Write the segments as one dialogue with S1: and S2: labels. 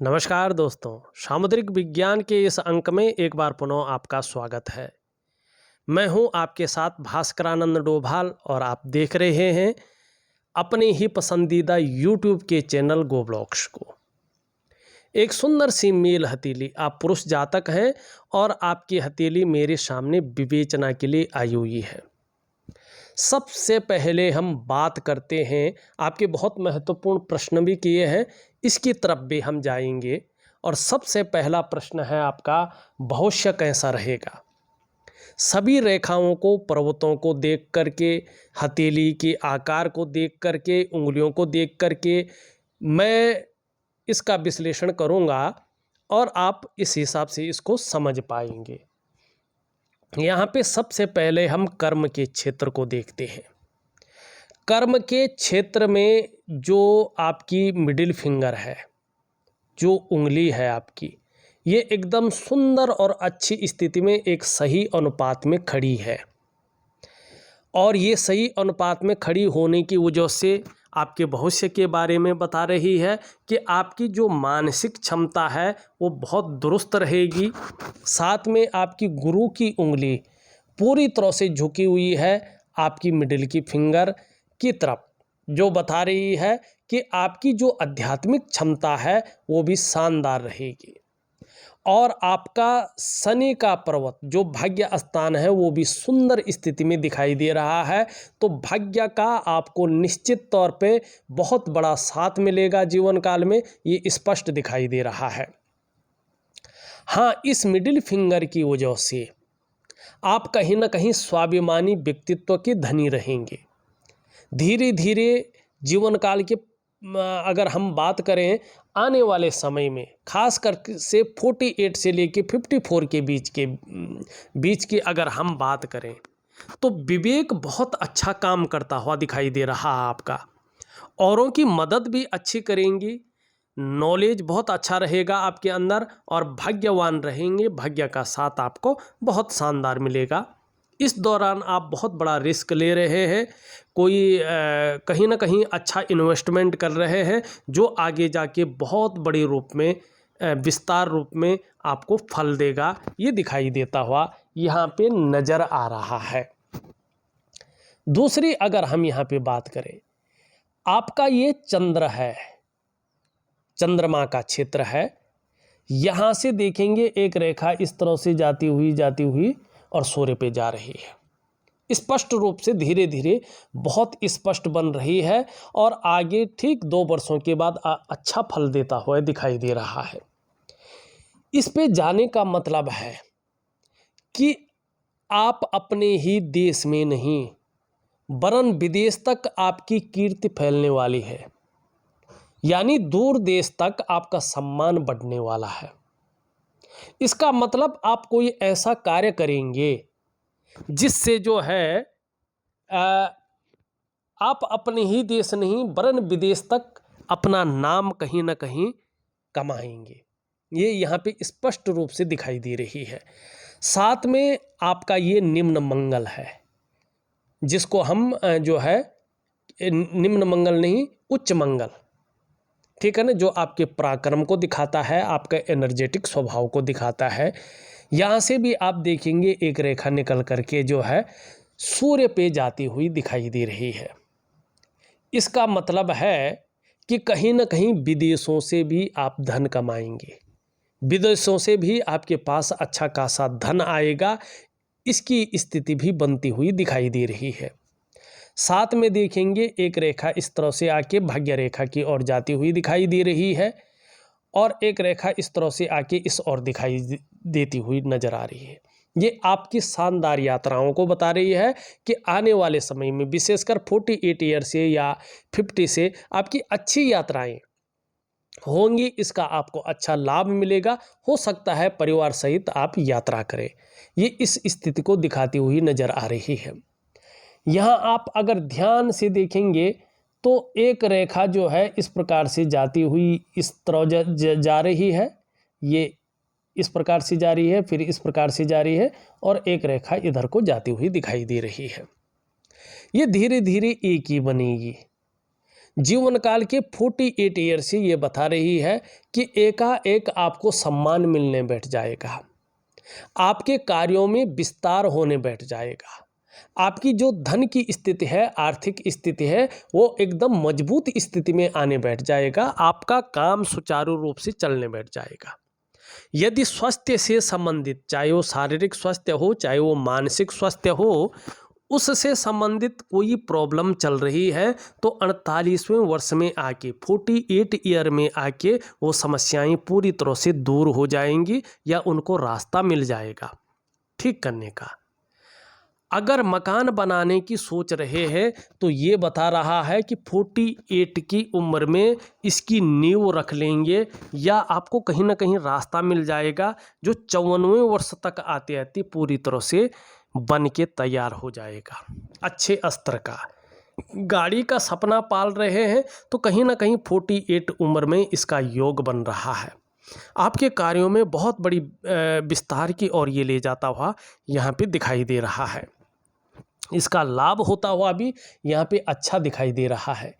S1: नमस्कार दोस्तों, सामुद्रिक विज्ञान के इस अंक में एक बार पुनः आपका स्वागत है। मैं हूं आपके साथ भास्करानंद डोभाल और आप देख रहे हैं अपने ही पसंदीदा यूट्यूब के चैनल गो ब्लॉग्स को। एक सुंदर सी मेल हथेली, आप पुरुष जातक हैं और आपकी हथेली मेरे सामने विवेचना के लिए आई हुई है। सबसे पहले हम बात करते हैं, आपके बहुत महत्वपूर्ण प्रश्न भी किए हैं, इसकी तरफ भी हम जाएंगे। और सबसे पहला प्रश्न है आपका, भविष्य कैसा रहेगा। सभी रेखाओं को, पर्वतों को देख करके, हथेली के आकार को देख करके, उंगलियों को देख करके मैं इसका विश्लेषण करूंगा और आप इस हिसाब से इसको समझ पाएंगे। यहाँ पे सबसे पहले हम कर्म के क्षेत्र को देखते हैं। कर्म के क्षेत्र में जो आपकी मिडिल फिंगर है, जो उंगली है आपकी, ये एकदम सुंदर और अच्छी स्थिति में एक सही अनुपात में खड़ी है। और ये सही अनुपात में खड़ी होने की वजह से आपके भविष्य के बारे में बता रही है कि आपकी जो मानसिक क्षमता है वो बहुत दुरुस्त रहेगी। साथ में आपकी गुरु की उंगली पूरी तरह से झुकी हुई है आपकी मिडिल की फिंगर की तरफ, जो बता रही है कि आपकी जो आध्यात्मिक क्षमता है वो भी शानदार रहेगी। और आपका शनि का पर्वत जो भाग्य स्थान है वो भी सुंदर स्थिति में दिखाई दे रहा है। तो भाग्य का आपको निश्चित तौर पे बहुत बड़ा साथ मिलेगा जीवन काल में, ये स्पष्ट दिखाई दे रहा है। हाँ, इस मिडिल फिंगर की वजह से आप कहीं ना कहीं स्वाभिमानी व्यक्तित्व के धनी रहेंगे। धीरे धीरे जीवन काल के अगर हम बात करें आने वाले समय में, खास कर से 48 से लेके 54 के बीच की अगर हम बात करें, तो विवेक बहुत अच्छा काम करता हुआ दिखाई दे रहा है आपका। औरों की मदद भी अच्छी करेंगी, नॉलेज बहुत अच्छा रहेगा आपके अंदर और भाग्यवान रहेंगे। भाग्य का साथ आपको बहुत शानदार मिलेगा। इस दौरान आप बहुत बड़ा रिस्क ले रहे हैं, कोई कहीं ना कहीं अच्छा इन्वेस्टमेंट कर रहे हैं जो आगे जाके बहुत बड़े रूप में, विस्तार रूप में आपको फल देगा, ये दिखाई देता हुआ यहाँ पे नज़र आ रहा है। दूसरी अगर हम यहाँ पे बात करें, आपका ये चंद्र है, चंद्रमा का क्षेत्र है। यहाँ से देखेंगे एक रेखा इस तरह से जाती हुई और सूर्य पे जा रही है। स्पष्ट रूप से धीरे धीरे बहुत स्पष्ट बन रही है और आगे ठीक 2 वर्षों के बाद अच्छा फल देता हुआ दिखाई दे रहा है। इस पे जाने का मतलब है कि आप अपने ही देश में नहीं वरन विदेश तक आपकी कीर्ति फैलने वाली है, यानी दूर देश तक आपका सम्मान बढ़ने वाला है। इसका मतलब आप कोई ऐसा कार्य करेंगे जिससे जो है आप अपने ही देश नहीं वरन विदेश तक अपना नाम कहीं ना कहीं कमाएंगे। ये यहाँ पे स्पष्ट रूप से दिखाई दे रही है। साथ में आपका ये निम्न मंगल है, जिसको हम जो है निम्न मंगल नहीं उच्च मंगल, ठीक है ना, जो आपके पराक्रम को दिखाता है, आपका एनर्जेटिक स्वभाव को दिखाता है। यहाँ से भी आप देखेंगे एक रेखा निकल करके जो है सूर्य पे जाती हुई दिखाई दे रही है। इसका मतलब है कि कहीं ना कहीं विदेशों से भी आप धन कमाएंगे, विदेशों से भी आपके पास अच्छा खासा धन आएगा, इसकी स्थिति भी बनती हुई दिखाई दे रही है। साथ में देखेंगे एक रेखा इस तरह से आके भाग्य रेखा की ओर जाती हुई दिखाई दे रही है और एक रेखा इस तरह से आके इस ओर दिखाई देती हुई नजर आ रही है। ये आपकी शानदार यात्राओं को बता रही है कि आने वाले समय में विशेषकर 48 ईयर से या 50 से आपकी अच्छी यात्राएं होंगी, इसका आपको अच्छा लाभ मिलेगा। हो सकता है परिवार सहित आप यात्रा करें, ये इस स्थिति को दिखाती हुई नजर आ रही है। यहाँ आप अगर ध्यान से देखेंगे तो एक रेखा जो है इस प्रकार से जाती हुई इस तरह जा रही है, ये इस प्रकार से जा रही है, फिर इस प्रकार से जा रही है और एक रेखा इधर को जाती हुई दिखाई दे रही है। ये धीरे धीरे एक ही बनेगी। जीवन काल के 48 ईयर से ये बता रही है कि एकाएक आपको सम्मान मिलने बैठ जाएगा, आपके कार्यों में विस्तार होने बैठ जाएगा, आपकी जो धन की स्थिति है, आर्थिक स्थिति है, वो एकदम मजबूत स्थिति में आने बैठ जाएगा, आपका काम सुचारू रूप से चलने बैठ जाएगा। यदि स्वास्थ्य से संबंधित, चाहे वो शारीरिक स्वास्थ्य हो, चाहे वो मानसिक स्वास्थ्य हो, उससे संबंधित कोई प्रॉब्लम चल रही है तो 48वें वर्ष में आके, 48 ईयर में आके वो समस्याएं पूरी तरह से दूर हो जाएंगी या उनको रास्ता मिल जाएगा ठीक करने का। अगर मकान बनाने की सोच रहे हैं तो ये बता रहा है कि 48 की उम्र में इसकी नींव रख लेंगे या आपको कहीं ना कहीं रास्ता मिल जाएगा जो 54वें वर्ष तक आते आते पूरी तरह से बन के तैयार हो जाएगा, अच्छे स्तर का। गाड़ी का सपना पाल रहे हैं तो कहीं ना कहीं 48 उम्र में इसका योग बन रहा है, आपके कार्यों में बहुत बड़ी विस्तार की ओर ये ले जाता हुआ यहाँ पे दिखाई दे रहा है। इसका लाभ होता हुआ भी यहाँ पे अच्छा दिखाई दे रहा है।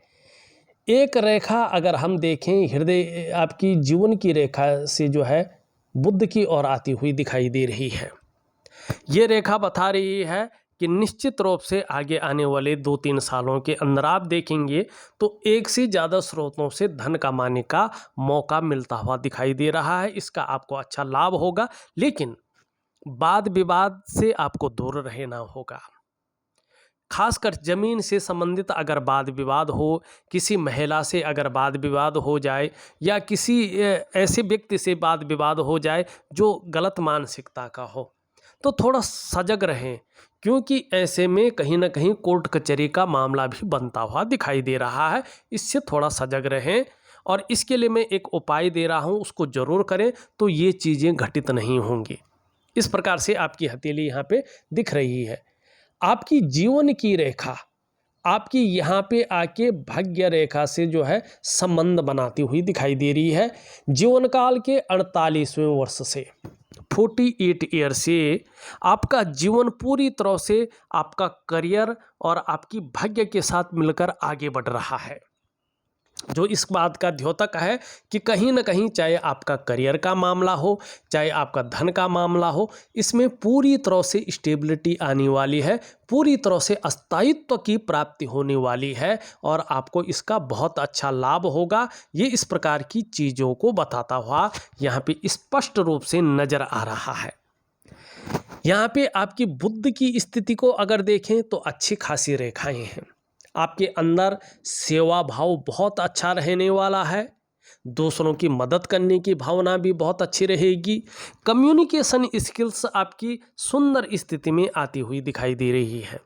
S1: एक रेखा अगर हम देखें हृदय, आपकी जीवन की रेखा से जो है बुध की ओर आती हुई दिखाई दे रही है। ये रेखा बता रही है कि निश्चित रूप से आगे आने वाले 2-3 सालों के अंदर आप देखेंगे तो एक से ज़्यादा स्रोतों से धन कमाने का मौका मिलता हुआ दिखाई दे रहा है। इसका आपको अच्छा लाभ होगा, लेकिन वाद विवाद से आपको दूर रहना होगा। खासकर जमीन से संबंधित अगर वाद विवाद हो, किसी महिला से अगर वाद विवाद हो जाए या किसी ऐसे व्यक्ति से वाद विवाद हो जाए जो गलत मानसिकता का हो, तो थोड़ा सजग रहें, क्योंकि ऐसे में कहीं ना कहीं कोर्ट कचहरी का मामला भी बनता हुआ दिखाई दे रहा है। इससे थोड़ा सजग रहें और इसके लिए मैं एक उपाय दे रहा हूँ, उसको ज़रूर करें तो ये चीज़ें घटित नहीं होंगी। इस प्रकार से आपकी हथेली यहाँ पे दिख रही है। आपकी जीवन की रेखा आपकी यहाँ पे आके भाग्य रेखा से जो है संबंध बनाती हुई दिखाई दे रही है। जीवन काल के 48वें वर्ष से 48 ईयर से आपका जीवन पूरी तरह से आपका करियर और आपकी भाग्य के साथ मिलकर आगे बढ़ रहा है, जो इस बात का द्योतक है कि कहीं ना कहीं चाहे आपका करियर का मामला हो, चाहे आपका धन का मामला हो, इसमें पूरी तरह से स्टेबिलिटी आने वाली है, पूरी तरह से स्थायित्व की प्राप्ति होने वाली है और आपको इसका बहुत अच्छा लाभ होगा। ये इस प्रकार की चीज़ों को बताता हुआ यहाँ पे स्पष्ट रूप से नज़र आ रहा है। यहाँ पे आपकी बुध की स्थिति को अगर देखें तो अच्छी खासी रेखाएं हैं। आपके अंदर सेवा भाव बहुत अच्छा रहने वाला है, दूसरों की मदद करने की भावना भी बहुत अच्छी रहेगी। कम्युनिकेशन स्किल्स आपकी सुंदर स्थिति में आती हुई दिखाई दे रही है।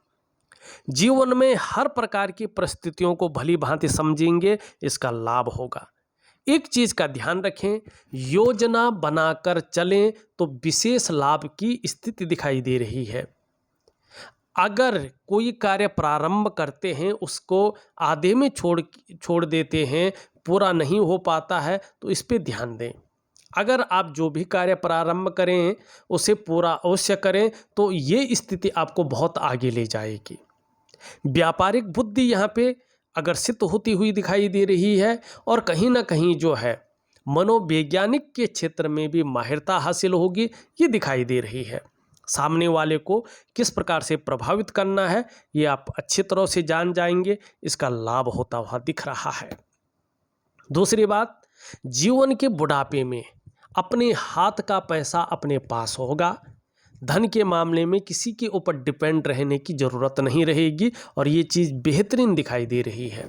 S1: जीवन में हर प्रकार की परिस्थितियों को भली भांति समझेंगे, इसका लाभ होगा। एक चीज़ का ध्यान रखें, योजना बनाकर चलें तो विशेष लाभ की स्थिति दिखाई दे रही है। अगर कोई कार्य प्रारंभ करते हैं उसको आधे में छोड़ देते हैं, पूरा नहीं हो पाता है, तो इस पे ध्यान दें। अगर आप जो भी कार्य प्रारंभ करें उसे पूरा अवश्य करें तो ये स्थिति आपको बहुत आगे ले जाएगी। व्यापारिक बुद्धि यहाँ पे अगर सिद्ध होती हुई दिखाई दे रही है और कहीं ना कहीं जो है मनोवैज्ञानिक के क्षेत्र में भी माहिरता हासिल होगी, ये दिखाई दे रही है। सामने वाले को किस प्रकार से प्रभावित करना है ये आप अच्छी तरह से जान जाएंगे, इसका लाभ होता हुआ दिख रहा है। दूसरी बात, जीवन के बुढ़ापे में अपने हाथ का पैसा अपने पास होगा। धन के मामले में किसी के ऊपर डिपेंड रहने की ज़रूरत नहीं रहेगी और ये चीज़ बेहतरीन दिखाई दे रही है।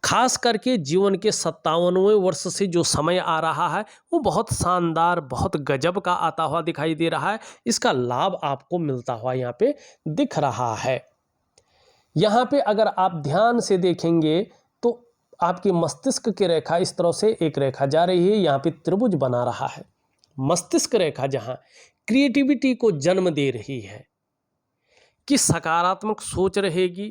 S1: खास करके जीवन के 57वें वर्ष से जो समय आ रहा है वो बहुत शानदार, बहुत गजब का आता हुआ दिखाई दे रहा है। इसका लाभ आपको मिलता हुआ यहाँ पे दिख रहा है। यहाँ पे अगर आप ध्यान से देखेंगे तो आपकी मस्तिष्क की रेखा इस तरह से एक रेखा जा रही है, यहाँ पे त्रिभुज बना रहा है। मस्तिष्क रेखा जहाँ क्रिएटिविटी को जन्म दे रही है कि सकारात्मक सोच रहेगी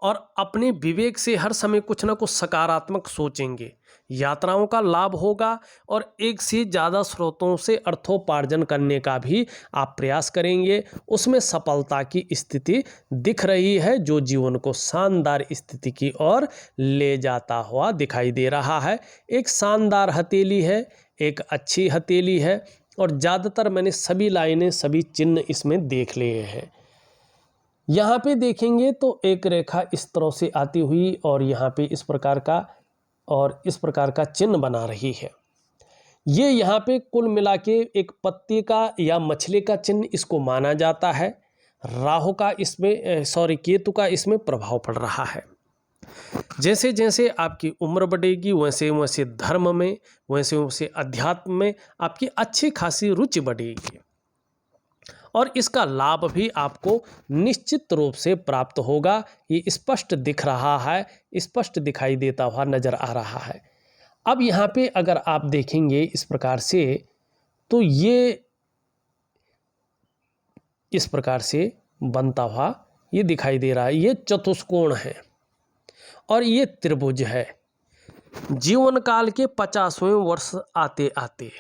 S1: और अपने विवेक से हर समय कुछ ना कुछ सकारात्मक सोचेंगे। यात्राओं का लाभ होगा और एक से ज़्यादा स्रोतों से अर्थोपार्जन करने का भी आप प्रयास करेंगे। उसमें सफलता की स्थिति दिख रही है, जो जीवन को शानदार स्थिति की ओर ले जाता हुआ दिखाई दे रहा है। एक शानदार हथेली है, एक अच्छी हथेली है और ज़्यादातर मैंने सभी लाइनें, सभी चिन्ह इसमें देख लिए हैं। यहाँ पे देखेंगे तो एक रेखा इस तरह से आती हुई और यहाँ पे इस प्रकार का चिन्ह बना रही है। ये यहाँ पे कुल मिला के एक पत्ते का या मछली का चिन्ह इसको माना जाता है। राहु का इसमें केतु का इसमें प्रभाव पड़ रहा है। जैसे जैसे आपकी उम्र बढ़ेगी वैसे वैसे धर्म में, वैसे वैसे अध्यात्म में आपकी अच्छी खासी रुचि बढ़ेगी और इसका लाभ भी आपको निश्चित रूप से प्राप्त होगा। ये स्पष्ट दिख रहा है, स्पष्ट दिखाई देता हुआ नजर आ रहा है। अब यहाँ पे अगर आप देखेंगे इस प्रकार से, तो ये इस प्रकार से बनता हुआ ये दिखाई दे रहा है। ये चतुष्कोण है और ये त्रिभुज है। जीवन काल के 50वें वर्ष आते आते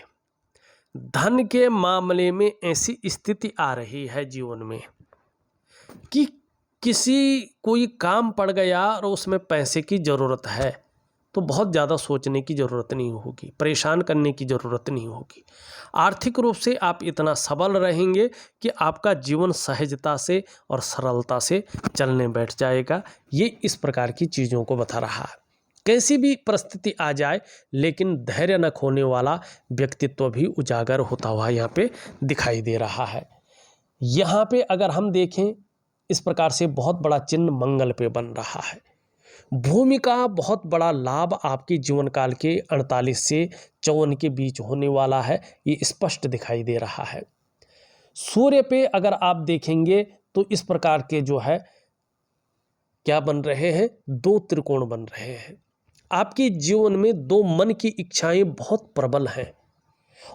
S1: धन के मामले में ऐसी स्थिति आ रही है जीवन में कि कोई काम पड़ गया और उसमें पैसे की ज़रूरत है, तो बहुत ज़्यादा सोचने की ज़रूरत नहीं होगी, परेशान करने की ज़रूरत नहीं होगी। आर्थिक रूप से आप इतना सबल रहेंगे कि आपका जीवन सहजता से और सरलता से चलने बैठ जाएगा। ये इस प्रकार की चीज़ों को बता रहा है। कैसी भी परिस्थिति आ जाए लेकिन धैर्य न खोने वाला व्यक्तित्व भी उजागर होता हुआ यहाँ पे दिखाई दे रहा है। यहाँ पे अगर हम देखें इस प्रकार से बहुत बड़ा चिन्ह मंगल पे बन रहा है। भूमि का बहुत बड़ा लाभ आपके जीवन काल के 48 से 54 के बीच होने वाला है, ये स्पष्ट दिखाई दे रहा है। सूर्य पे अगर आप देखेंगे तो इस प्रकार के जो है क्या बन रहे हैं, 2 त्रिकोण बन रहे हैं। आपके जीवन में 2 मन की इच्छाएं बहुत प्रबल हैं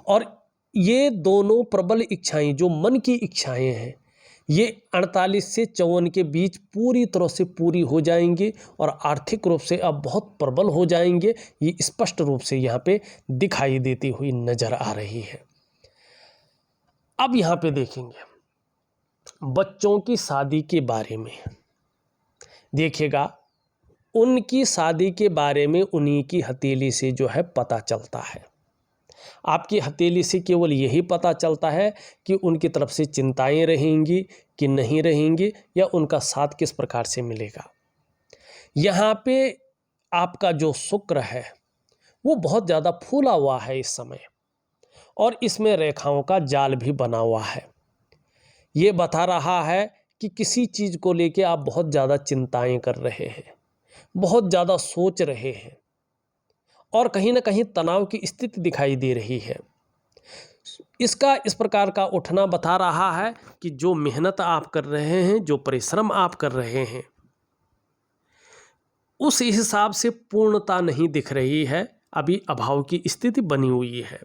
S1: और ये दोनों प्रबल इच्छाएं, जो मन की इच्छाएं हैं, ये 48 से 54 के बीच पूरी तरह से पूरी हो जाएंगी और आर्थिक रूप से अब बहुत प्रबल हो जाएंगे। ये स्पष्ट रूप से यहाँ पे दिखाई देती हुई नजर आ रही है। अब यहाँ पे देखेंगे बच्चों की शादी के बारे में। देखिएगा, उनकी शादी के बारे में उन्हीं की हथेली से जो है पता चलता है। आपकी हथेली से केवल यही पता चलता है कि उनकी तरफ से चिंताएं रहेंगी कि नहीं रहेंगी, या उनका साथ किस प्रकार से मिलेगा। यहाँ पे आपका जो शुक्र है वो बहुत ज़्यादा फूला हुआ है इस समय और इसमें रेखाओं का जाल भी बना हुआ है। ये बता रहा है कि किसी चीज़ को लेके आप बहुत ज़्यादा चिंताएं कर रहे हैं, बहुत ज़्यादा सोच रहे हैं और कहीं ना कहीं तनाव की स्थिति दिखाई दे रही है। इसका इस प्रकार का उठना बता रहा है कि जो मेहनत आप कर रहे हैं, जो परिश्रम आप कर रहे हैं, उस हिसाब से पूर्णता नहीं दिख रही है। अभी अभाव की स्थिति बनी हुई है।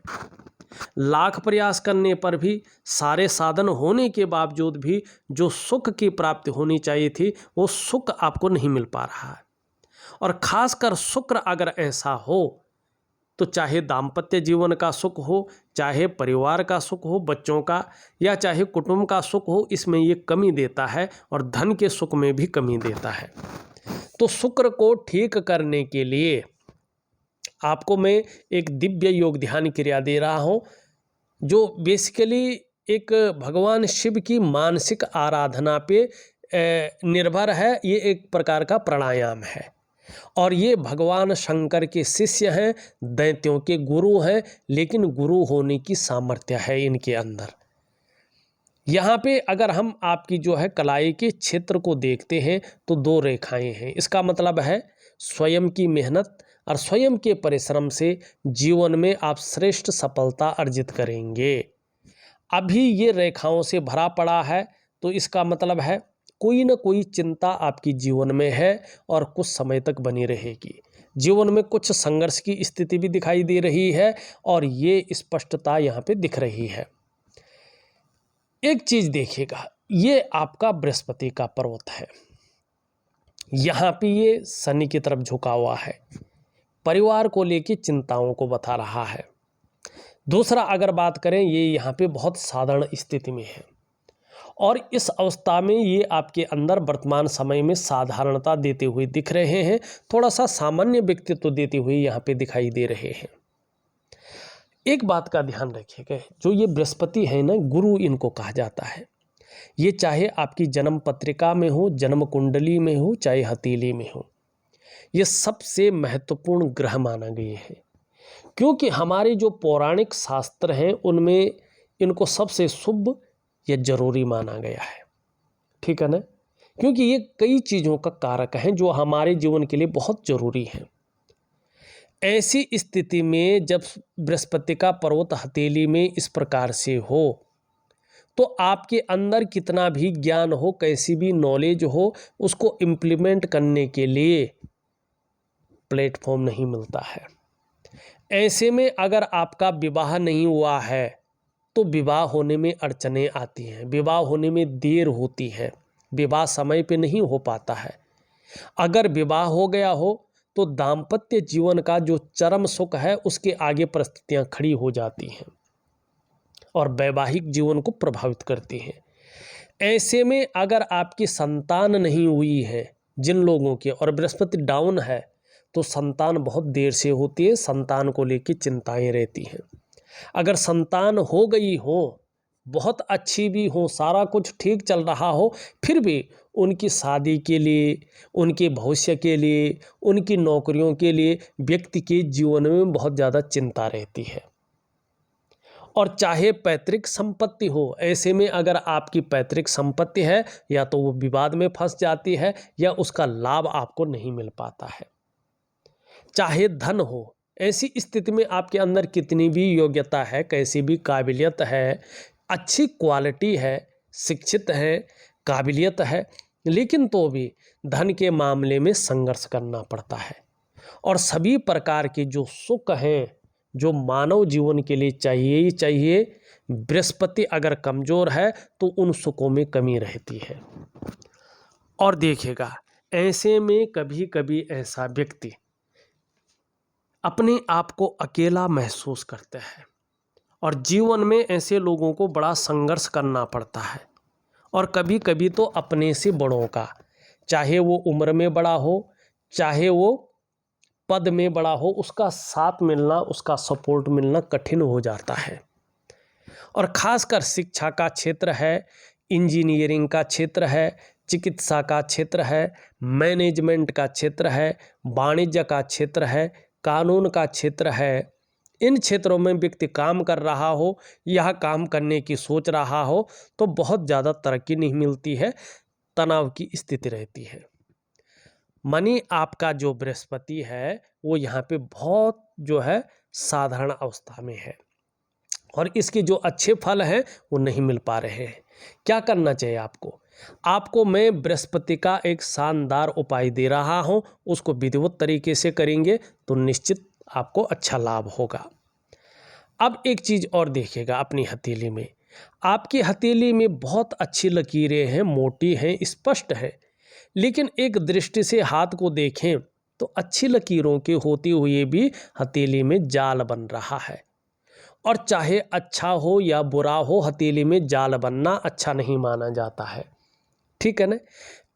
S1: लाख प्रयास करने पर भी, सारे साधन होने के बावजूद भी जो सुख की प्राप्ति होनी चाहिए थी वो सुख आपको नहीं मिल पा रहा है। और खासकर शुक्र अगर ऐसा हो तो चाहे दाम्पत्य जीवन का सुख हो, चाहे परिवार का सुख हो, बच्चों का, या चाहे कुटुंब का सुख हो, इसमें ये कमी देता है और धन के सुख में भी कमी देता है। तो शुक्र को ठीक करने के लिए आपको मैं एक दिव्य योग ध्यान क्रिया दे रहा हूँ, जो बेसिकली एक भगवान शिव की मानसिक आराधना पे निर्भर है। ये एक प्रकार का प्राणायाम है और ये भगवान शंकर के शिष्य हैं, दैत्यों के गुरु हैं, लेकिन गुरु होने की सामर्थ्य है इनके अंदर। यहाँ पे अगर हम आपकी जो है कलाई के क्षेत्र को देखते हैं तो 2 रेखाएं हैं। इसका मतलब है स्वयं की मेहनत और स्वयं के परिश्रम से जीवन में आप श्रेष्ठ सफलता अर्जित करेंगे। अभी ये रेखाओं से भरा पड़ा है तो इसका मतलब है कोई ना कोई चिंता आपकी जीवन में है और कुछ समय तक बनी रहेगी। जीवन में कुछ संघर्ष की स्थिति भी दिखाई दे रही है और ये स्पष्टता यहाँ पे दिख रही है। एक चीज़ देखिएगा, ये आपका बृहस्पति का पर्वत है। यहाँ पे ये शनि की तरफ झुका हुआ है, परिवार को लेकर चिंताओं को बता रहा है। दूसरा अगर बात करें, ये यहाँ पे बहुत साधारण स्थिति में है और इस अवस्था में ये आपके अंदर वर्तमान समय में साधारणता देते हुए दिख रहे हैं, थोड़ा सा सामान्य व्यक्तित्व देते हुए यहाँ पे दिखाई दे रहे हैं। एक बात का ध्यान रखिएगा, जो ये बृहस्पति है ना, गुरु इनको कहा जाता है। ये चाहे आपकी जन्म पत्रिका में हो, जन्म कुंडली में हो, चाहे हथेली में हो, ये सबसे महत्वपूर्ण ग्रह माना गया है, क्योंकि हमारे जो पौराणिक शास्त्र हैं उनमें इनको सबसे शुभ या जरूरी माना गया है। ठीक है ना, क्योंकि ये कई चीज़ों का कारक हैं जो हमारे जीवन के लिए बहुत जरूरी हैं। ऐसी स्थिति में जब बृहस्पति का पर्वत हथेली में इस प्रकार से हो, तो आपके अंदर कितना भी ज्ञान हो, कैसी भी नॉलेज हो, उसको इम्प्लीमेंट करने के लिए प्लेटफॉर्म नहीं मिलता है। ऐसे में अगर आपका विवाह नहीं हुआ है तो विवाह होने में अड़चनें आती हैं, विवाह होने में देर होती है, विवाह समय पे नहीं हो पाता है। अगर विवाह हो गया हो तो दाम्पत्य जीवन का जो चरम सुख है उसके आगे परिस्थितियां खड़ी हो जाती हैं और वैवाहिक जीवन को प्रभावित करती हैं। ऐसे में अगर आपकी संतान नहीं हुई है, जिन लोगों की, और बृहस्पति डाउन है, तो संतान बहुत देर से होती है, संतान को लेकर चिंताएं रहती हैं। अगर संतान हो गई हो, बहुत अच्छी भी हो, सारा कुछ ठीक चल रहा हो, फिर भी उनकी शादी के लिए, उनके भविष्य के लिए, उनकी नौकरियों के लिए व्यक्ति के जीवन में बहुत ज़्यादा चिंता रहती है। और चाहे पैतृक संपत्ति हो, ऐसे में अगर आपकी पैतृक संपत्ति है, या तो वो विवाद में फंस जाती है या उसका लाभ आपको नहीं मिल पाता है। चाहे धन हो, ऐसी स्थिति में आपके अंदर कितनी भी योग्यता है, कैसी भी काबिलियत है, अच्छी क्वालिटी है, शिक्षित है, काबिलियत है, लेकिन तो भी धन के मामले में संघर्ष करना पड़ता है। और सभी प्रकार के जो सुख हैं, जो मानव जीवन के लिए चाहिए ही चाहिए, बृहस्पति अगर कमज़ोर है तो उन सुखों में कमी रहती है। और देखिएगा, ऐसे में कभी कभी ऐसा व्यक्ति अपने आप को अकेला महसूस करते हैं और जीवन में ऐसे लोगों को बड़ा संघर्ष करना पड़ता है। और कभी कभी तो अपने से बड़ों का, चाहे वो उम्र में बड़ा हो, चाहे वो पद में बड़ा हो, उसका साथ मिलना, उसका सपोर्ट मिलना कठिन हो जाता है। और ख़ासकर शिक्षा का क्षेत्र है, इंजीनियरिंग का क्षेत्र है, चिकित्सा का क्षेत्र है, मैनेजमेंट का क्षेत्र है, वाणिज्य का क्षेत्र है, कानून का क्षेत्र है, इन क्षेत्रों में व्यक्ति काम कर रहा हो, यह काम करने की सोच रहा हो, तो बहुत ज़्यादा तरक्की नहीं मिलती है, तनाव की स्थिति रहती है। मानी आपका जो बृहस्पति है वो यहाँ पे बहुत जो है साधारण अवस्था में है और इसके जो अच्छे फल हैं वो नहीं मिल पा रहे हैं। क्या करना चाहिए आपको? आपको मैं बृहस्पति का एक शानदार उपाय दे रहा हूँ, उसको विधिवत तरीके से करेंगे तो निश्चित आपको अच्छा लाभ होगा। अब एक चीज़ और देखिएगा, अपनी हथेली में, आपकी हथेली में बहुत अच्छी लकीरें हैं, मोटी हैं, स्पष्ट है, लेकिन एक दृष्टि से हाथ को देखें तो अच्छी लकीरों के होते हुए भी हथेली में जाल बन रहा है। और चाहे अच्छा हो या बुरा हो, हथेली में जाल बनना अच्छा नहीं माना जाता है। ठीक है ना?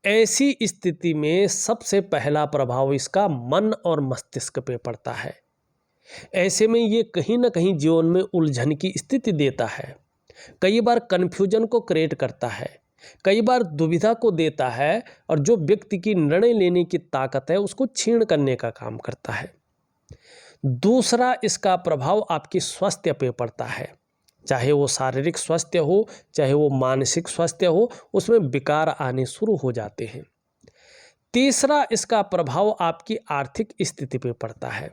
S1: ऐसी स्थिति में सबसे पहला प्रभाव इसका मन और मस्तिष्क पे पड़ता है। ऐसे में ये कहीं ना कहीं जीवन में उलझन की स्थिति देता है, कई बार कन्फ्यूजन को क्रिएट करता है, कई बार दुविधा को देता है, और जो व्यक्ति की निर्णय लेने की ताकत है उसको छीन करने का काम करता है। दूसरा, इसका प्रभाव आपके स्वास्थ्य पे पड़ता है, चाहे वो शारीरिक स्वास्थ्य हो, चाहे वो मानसिक स्वास्थ्य हो, उसमें विकार आने शुरू हो जाते हैं। तीसरा, इसका प्रभाव आपकी आर्थिक स्थिति पे पड़ता है।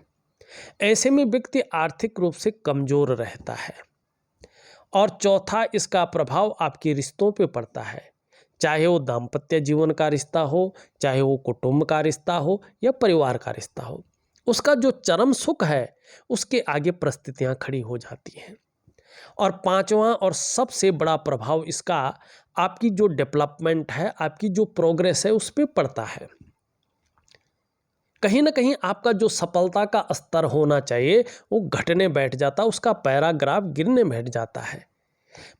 S1: ऐसे में व्यक्ति आर्थिक रूप से कमजोर रहता है। और चौथा, इसका प्रभाव आपके रिश्तों पे पड़ता है, चाहे वो दाम्पत्य जीवन का रिश्ता हो, चाहे वो कुटुंब का रिश्ता हो या परिवार का रिश्ता हो, उसका जो चरम सुख है उसके आगे परिस्थितियां खड़ी हो जाती हैं। और पांचवा और सबसे बड़ा प्रभाव इसका आपकी जो डेवलपमेंट है, आपकी जो प्रोग्रेस है उस पर पड़ता है। कहीं ना कहीं आपका जो सफलता का स्तर होना चाहिए वो घटने बैठ जाता, उसका पैराग्राफ गिरने बैठ जाता है।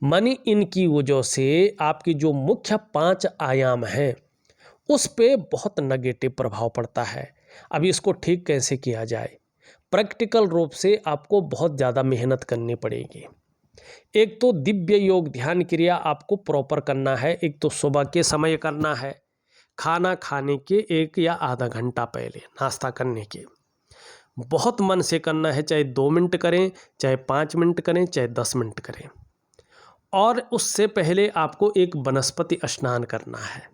S1: मानी इनकी वजह से आपकी जो मुख्य 5 आयाम हैं उस पे बहुत नेगेटिव प्रभाव पड़ता है। अब इसको ठीक कैसे किया जाए? प्रैक्टिकल रूप से आपको बहुत ज़्यादा मेहनत करनी पड़ेगी। एक तो दिव्य योग ध्यान क्रिया आपको प्रॉपर करना है। एक तो सुबह के समय करना है, खाना खाने के 1 या आधा घंटा पहले, नाश्ता करने के। बहुत मन से करना है, चाहे 2 मिनट करें, चाहे 5 मिनट करें, चाहे 10 मिनट करें। और उससे पहले आपको एक वनस्पति स्नान करना है।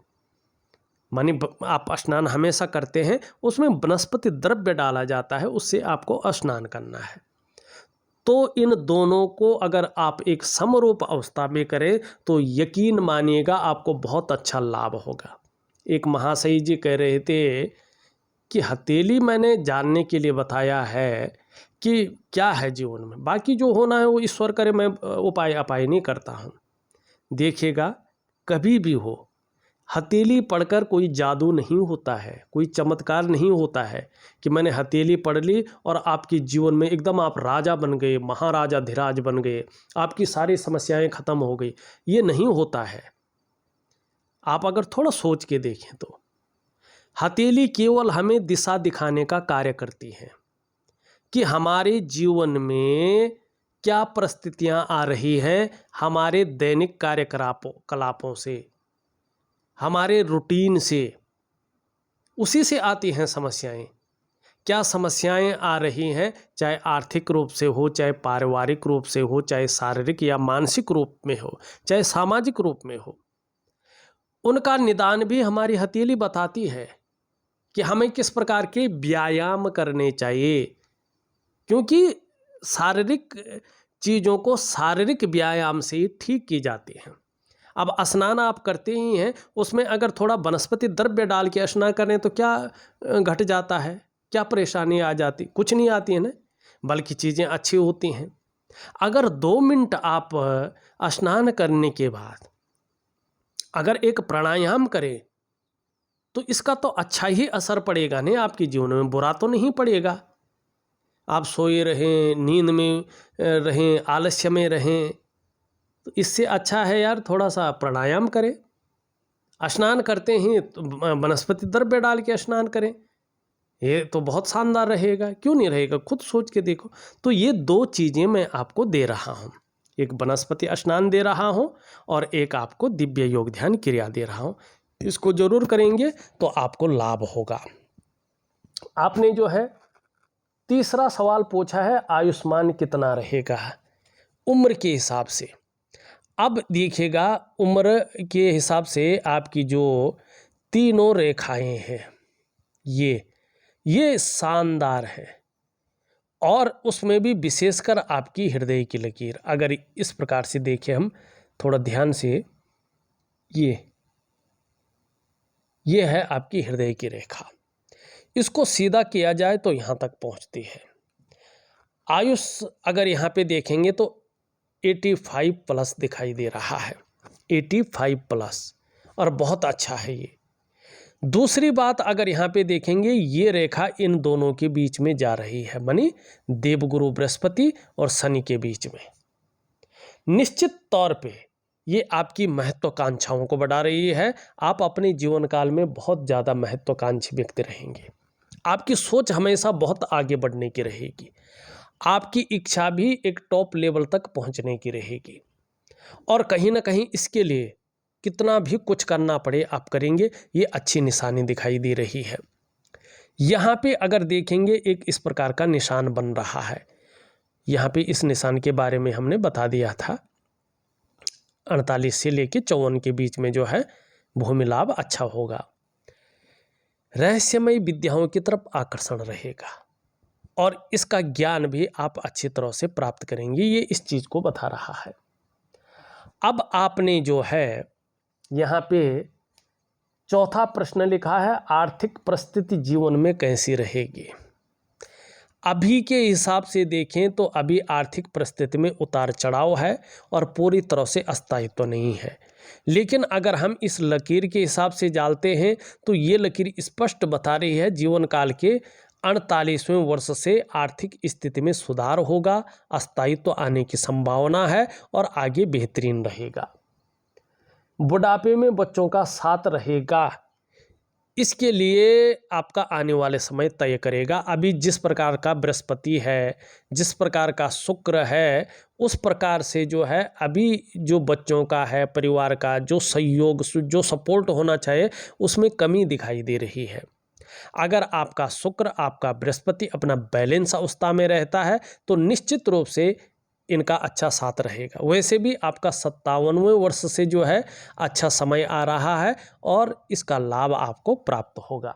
S1: मानी आप स्नान हमेशा करते हैं, उसमें वनस्पति द्रव्य डाला जाता है, उससे आपको स्नान करना है। तो इन दोनों को अगर आप एक समरूप अवस्था में करें तो यकीन मानिएगा आपको बहुत अच्छा लाभ होगा। एक महाशय जी कह रहे थे कि हथेली मैंने जानने के लिए बताया है कि क्या है जीवन में, बाकी जो होना है वो ईश्वर करे, मैं उपाय अपाय नहीं करता हूँ। देखिएगा कभी भी हो, हथेली पढ़कर कोई जादू नहीं होता है, कोई चमत्कार नहीं होता है कि मैंने हथेली पढ़ ली और आपके जीवन में एकदम आप राजा बन गए, महाराजा धीराज बन गए, आपकी सारी समस्याएं खत्म हो गई। ये नहीं होता है। आप अगर थोड़ा सोच के देखें तो हथेली केवल हमें दिशा दिखाने का कार्य करती है कि हमारे जीवन में क्या परिस्थितियां आ रही हैं, हमारे दैनिक कार्यकलापों से, हमारे रूटीन से, उसी से आती हैं समस्याएं। क्या समस्याएं आ रही हैं, चाहे आर्थिक रूप से हो, चाहे पारिवारिक रूप से हो, चाहे शारीरिक या मानसिक रूप में हो, चाहे सामाजिक रूप में हो, उनका निदान भी हमारी हथेली बताती है कि हमें किस प्रकार के व्यायाम करने चाहिए। क्योंकि शारीरिक चीज़ों को शारीरिक व्यायाम से ही ठीक की जाती हैं। अब स्नान आप करते ही हैं, उसमें अगर थोड़ा वनस्पति द्रव्य डाल के स्नान करें तो क्या घट जाता है, क्या परेशानी आ जाती? कुछ नहीं आती है ना, बल्कि चीज़ें अच्छी होती हैं। अगर 2 मिनट आप स्नान करने के बाद अगर एक प्राणायाम करें तो इसका तो अच्छा ही असर पड़ेगा नहीं, आपके जीवन में बुरा तो नहीं पड़ेगा। आप सोए रहें, नींद में रहें, आलस्य में रहें, तो इससे अच्छा है यार थोड़ा सा प्राणायाम करें। स्नान करते हैं तो वनस्पति द्रव्य डाल के स्नान करें, ये तो बहुत शानदार रहेगा। क्यों नहीं रहेगा? खुद सोच के देखो। तो ये 2 चीज़ें मैं आपको दे रहा हूँ, एक वनस्पति स्नान दे रहा हूँ और एक आपको दिव्य योग ध्यान क्रिया दे रहा हूँ। इसको जरूर करेंगे तो आपको लाभ होगा। आपने जो है तीसरा सवाल पूछा है, आयुष्मान कितना रहेगा उम्र के हिसाब से। अब देखिएगा, उम्र के हिसाब से आपकी जो तीनों रेखाएं हैं ये शानदार है, और उसमें भी विशेषकर आपकी हृदय की लकीर अगर इस प्रकार से देखें हम थोड़ा ध्यान से, ये है आपकी हृदय की रेखा। इसको सीधा किया जाए तो यहाँ तक पहुँचती है। आयुष अगर यहाँ पे देखेंगे तो 85 प्लस दिखाई दे रहा है, 85 प्लस, और बहुत अच्छा है ये। दूसरी बात अगर यहाँ पे देखेंगे, ये रेखा इन दोनों के बीच में जा रही है, मानी देवगुरु बृहस्पति और शनि के बीच में। निश्चित तौर पे ये आपकी महत्वाकांक्षाओं को बढ़ा रही है। आप अपने जीवन काल में बहुत ज़्यादा महत्वाकांक्षी व्यक्ति रहेंगे। आपकी सोच हमेशा बहुत आगे बढ़ने की रहेगी। आपकी इच्छा भी एक टॉप लेवल तक पहुंचने की रहेगी, और कहीं ना कहीं इसके लिए कितना भी कुछ करना पड़े आप करेंगे। ये अच्छी निशानी दिखाई दे रही है। यहाँ पे अगर देखेंगे एक इस प्रकार का निशान बन रहा है। यहाँ पे इस निशान के बारे में हमने बता दिया था, 48 से लेके 54 के बीच में जो है भूमि लाभ अच्छा होगा। रहस्यमय विद्याओं की तरफ आकर्षण रहेगा, और इसका ज्ञान भी आप अच्छी तरह से प्राप्त करेंगे। ये इस चीज़ को बता रहा है। अब आपने जो है यहाँ पे चौथा प्रश्न लिखा है, आर्थिक परिस्थिति जीवन में कैसी रहेगी। अभी के हिसाब से देखें तो अभी आर्थिक परिस्थिति में उतार चढ़ाव है और पूरी तरह से अस्थायित्व तो नहीं है। लेकिन अगर हम इस लकीर के हिसाब से डालते हैं तो ये लकीर स्पष्ट बता रही है जीवन काल के 48वें वर्ष से आर्थिक स्थिति में सुधार होगा, अस्थायित्व तो आने की संभावना है और आगे बेहतरीन रहेगा। बुढ़ापे में बच्चों का साथ रहेगा, इसके लिए आपका आने वाले समय तय करेगा। अभी जिस प्रकार का बृहस्पति है, जिस प्रकार का शुक्र है, उस प्रकार से जो है अभी जो बच्चों का है, परिवार का जो सहयोग, जो सपोर्ट होना चाहिए, उसमें कमी दिखाई दे रही है। अगर आपका शुक्र, आपका बृहस्पति अपना बैलेंस अवस्था में रहता है तो निश्चित रूप से इनका अच्छा साथ रहेगा। वैसे भी आपका 57वें वर्ष से जो है अच्छा समय आ रहा है और इसका लाभ आपको प्राप्त होगा।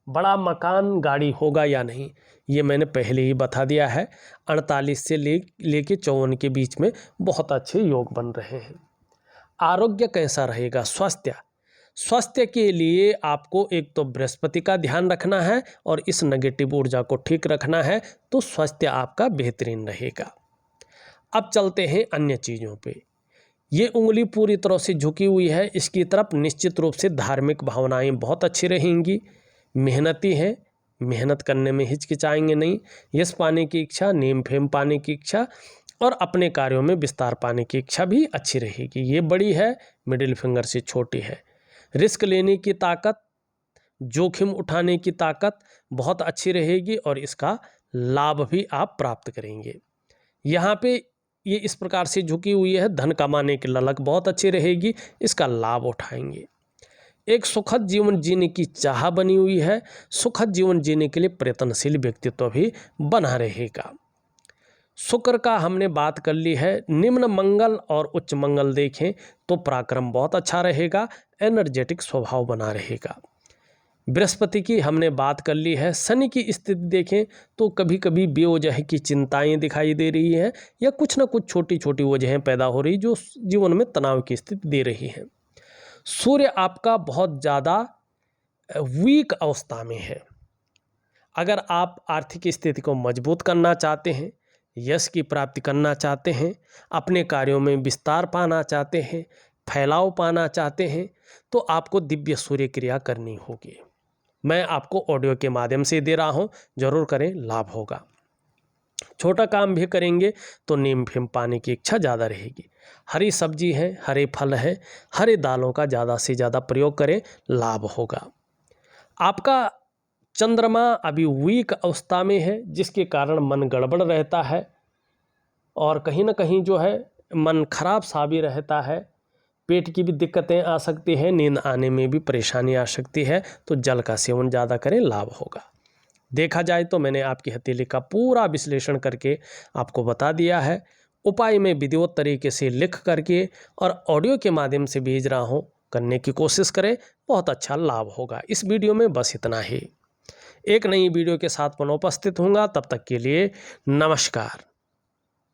S1: बड़ा मकान, गाड़ी होगा या नहीं, ये मैंने पहले ही बता दिया है। 48 से लेके 54 के बीच में बहुत अच्छे योग बन रहे हैं। आरोग्य कैसा रहेगा? स्वास्थ्य के लिए आपको एक तो बृहस्पति का ध्यान रखना है और इस नेगेटिव ऊर्जा को ठीक रखना है, तो स्वास्थ्य आपका बेहतरीन रहेगा। अब चलते हैं अन्य चीज़ों पे। ये उंगली पूरी तरह से झुकी हुई है, इसकी तरफ निश्चित रूप से धार्मिक भावनाएं बहुत अच्छी रहेंगी। मेहनती हैं, मेहनत करने में हिचकिचाएंगे नहीं। यश पाने की इच्छा, नेम फेम पाने की इच्छा और अपने कार्यों में विस्तार पाने की इच्छा भी अच्छी रहेगी। ये बड़ी है, मिडिल फिंगर से छोटी है। रिस्क लेने की ताकत, जोखिम उठाने की ताकत बहुत अच्छी रहेगी और इसका लाभ भी आप प्राप्त करेंगे। यहाँ पे ये इस प्रकार से झुकी हुई है, धन कमाने की ललक बहुत अच्छी रहेगी, इसका लाभ उठाएंगे। एक सुखद जीवन जीने की चाह बनी हुई है, सुखद जीवन जीने के लिए प्रयत्नशील व्यक्तित्व भी बना रहेगा। शुक्र का हमने बात कर ली है। निम्न मंगल और उच्च मंगल देखें तो पराक्रम बहुत अच्छा रहेगा, एनर्जेटिक स्वभाव बना रहेगा। बृहस्पति की हमने बात कर ली है। शनि की स्थिति देखें तो कभी कभी बेवजह की चिंताएं दिखाई दे रही हैं या कुछ ना कुछ छोटी छोटी वजहें पैदा हो रही जो जीवन में तनाव की स्थिति दे रही हैं। सूर्य आपका बहुत ज़्यादा वीक अवस्था में है। अगर आप आर्थिक स्थिति को मजबूत करना चाहते हैं, यश की प्राप्ति करना चाहते हैं, अपने कार्यों में विस्तार पाना चाहते हैं, फैलाव पाना चाहते हैं, तो आपको दिव्य सूर्य क्रिया करनी होगी। मैं आपको ऑडियो के माध्यम से दे रहा हूँ, जरूर करें, लाभ होगा। छोटा काम भी करेंगे तो नीम फेम पाने की इच्छा ज़्यादा रहेगी। हरी सब्जी है, हरे फल है, हरे दालों का ज़्यादा से ज़्यादा प्रयोग करें, लाभ होगा। आपका चंद्रमा अभी वीक अवस्था में है, जिसके कारण मन गड़बड़ रहता है और कहीं ना कहीं जो है मन खराब सा भी रहता है। पेट की भी दिक्कतें आ सकती हैं, नींद आने में भी परेशानी आ सकती है, तो जल का सेवन ज़्यादा करें, लाभ होगा। देखा जाए तो मैंने आपकी हथेली का पूरा विश्लेषण करके आपको बता दिया है। उपाय में विधिवत तरीके से लिख करके और ऑडियो के माध्यम से भेज रहा हूँ, करने की कोशिश करें, बहुत अच्छा लाभ होगा। इस वीडियो में बस इतना ही। एक नई वीडियो के साथ पुनः उपस्थित होऊंगा, तब तक के लिए नमस्कार।